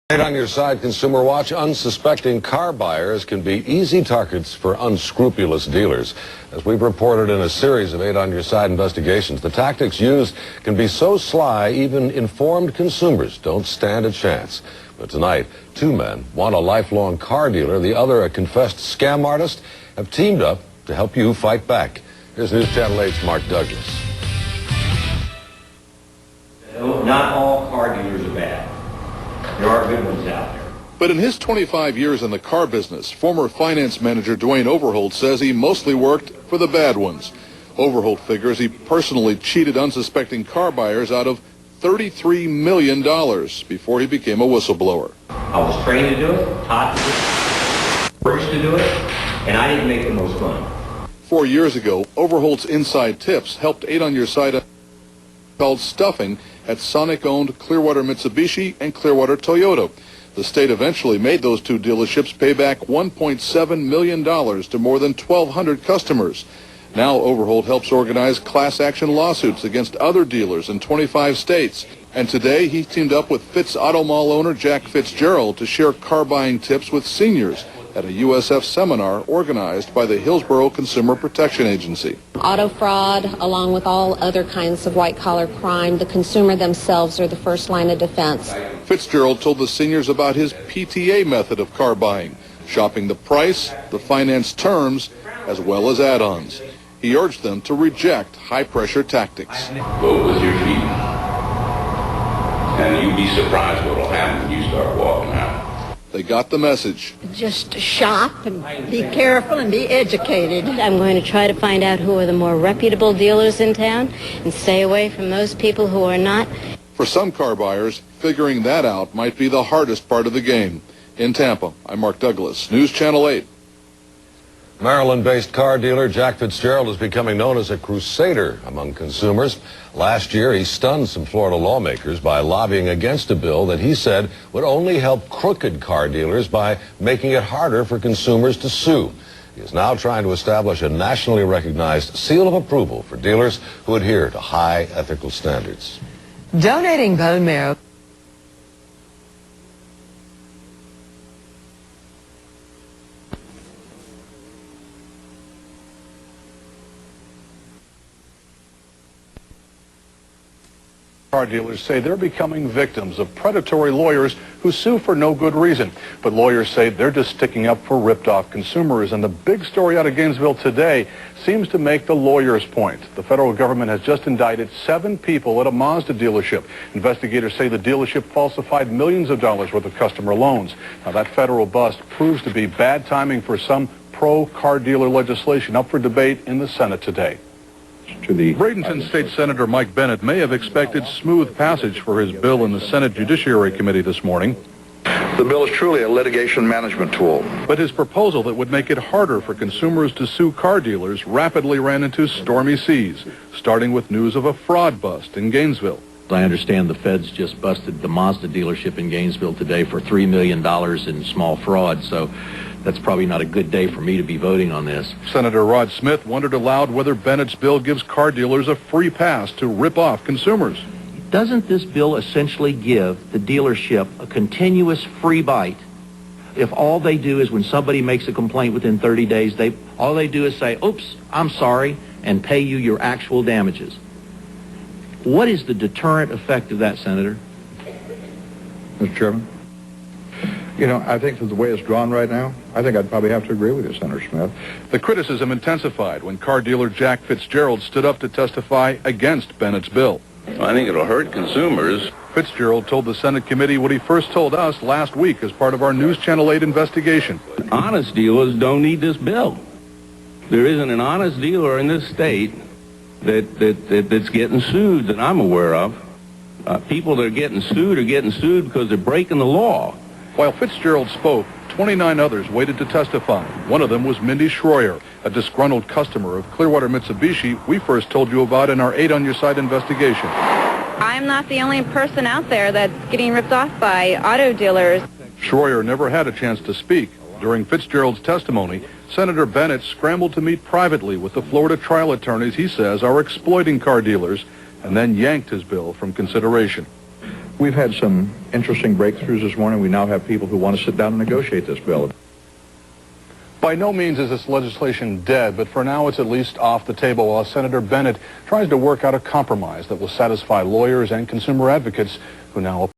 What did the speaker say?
On your side, Consumer Watch, unsuspecting car buyers can be easy targets for unscrupulous dealers. As we've reported in a series of 8 on Your Side investigations, the tactics used can be so sly, even informed consumers don't stand a chance. But tonight, 2 men, one a lifelong car dealer, the other a confessed scam artist, have teamed up to help you fight back. Here's News Channel 8's Mark Douglas. Not all car dealers are bad. There are good ones out there. But in his 25 years in the car business, former finance manager Dwayne Overholt says he mostly worked for the bad ones. Overholt figures he personally cheated unsuspecting car buyers out of $33 million before he became a whistleblower. I was trained to do it, taught to do it, urged to do it, and I didn't make the most money. 4 years ago, Overholt's inside tips helped 8 on Your Side called stuffing at Sonic-owned Clearwater Mitsubishi and Clearwater Toyota. The state eventually made those 2 dealerships pay back $1.7 million to more than 1,200 customers. Now Overholt helps organize class action lawsuits against other dealers in 25 states. And today he teamed up with Fitz Auto Mall owner Jack Fitzgerald to share car buying tips with seniors at a USF seminar organized by the Hillsborough Consumer Protection Agency. Auto fraud, along with all other kinds of white-collar crime, the consumer themselves are the first line of defense. Fitzgerald told the seniors about his PTA method of car buying, shopping the price, the finance terms, as well as add-ons. He urged them to reject high-pressure tactics. Vote with your feet, and you'll be surprised what will happen when you start walking out. They got the message. Just shop and be careful and be educated. I'm going to try to find out who are the more reputable dealers in town and stay away from those people who are not. For some car buyers, figuring that out might be the hardest part of the game. In Tampa, I'm Mark Douglas, News Channel 8. Maryland-based car dealer Jack Fitzgerald is becoming known as a crusader among consumers. Last year, he stunned some Florida lawmakers by lobbying against a bill that he said would only help crooked car dealers by making it harder for consumers to sue. He is now trying to establish a nationally recognized seal of approval for dealers who adhere to high ethical standards. Donating bone marrow Car dealers say they're becoming victims of predatory lawyers who sue for no good reason. But lawyers say they're just sticking up for ripped-off consumers. And the big story out of Gainesville today seems to make the lawyers' point. The federal government has just indicted 7 people at a Mazda dealership. Investigators say the dealership falsified millions of dollars worth of customer loans. Now, that federal bust proves to be bad timing for some pro-car dealer legislation up for debate in the Senate today. Bradenton State Senator Mike Bennett may have expected smooth passage for his bill in the Senate Judiciary Committee this morning. The bill is truly a litigation management tool. But his proposal that would make it harder for consumers to sue car dealers rapidly ran into stormy seas, starting with news of a fraud bust in Gainesville. I understand the feds just busted the Mazda dealership in Gainesville today for $3 million in small fraud, so that's probably not a good day for me to be voting on this. Senator Rod Smith wondered aloud whether Bennett's bill gives car dealers a free pass to rip off consumers. Doesn't this bill essentially give the dealership a continuous free bite? If all they do is when somebody makes a complaint within 30 days, all they do is say, oops, I'm sorry, and pay you your actual damages. What is the deterrent effect of that, Senator? Mr. Chairman, you know, I think that the way it's drawn right now, I think I'd probably have to agree with you, Senator Smith. The criticism intensified when car dealer Jack Fitzgerald stood up to testify against Bennett's bill. I think it'll hurt consumers. Fitzgerald told the Senate committee what he first told us last week as part of our News Channel 8 investigation. Honest dealers don't need this bill. There isn't an honest dealer in this state that's getting sued that I'm aware of. People that are getting sued because they're breaking the law. While Fitzgerald spoke, 29 others waited to testify. One of them was Mindy Schroyer, a disgruntled customer of Clearwater Mitsubishi we first told you about in our 8 on Your Side investigation. I'm not the only person out there that's getting ripped off by auto dealers. Schroyer never had a chance to speak. During Fitzgerald's testimony, Senator Bennett scrambled to meet privately with the Florida trial attorneys he says are exploiting car dealers, and then yanked his bill from consideration. We've had some interesting breakthroughs this morning. We now have people who want to sit down and negotiate this bill. By no means is this legislation dead, but for now it's at least off the table while Senator Bennett tries to work out a compromise that will satisfy lawyers and consumer advocates who now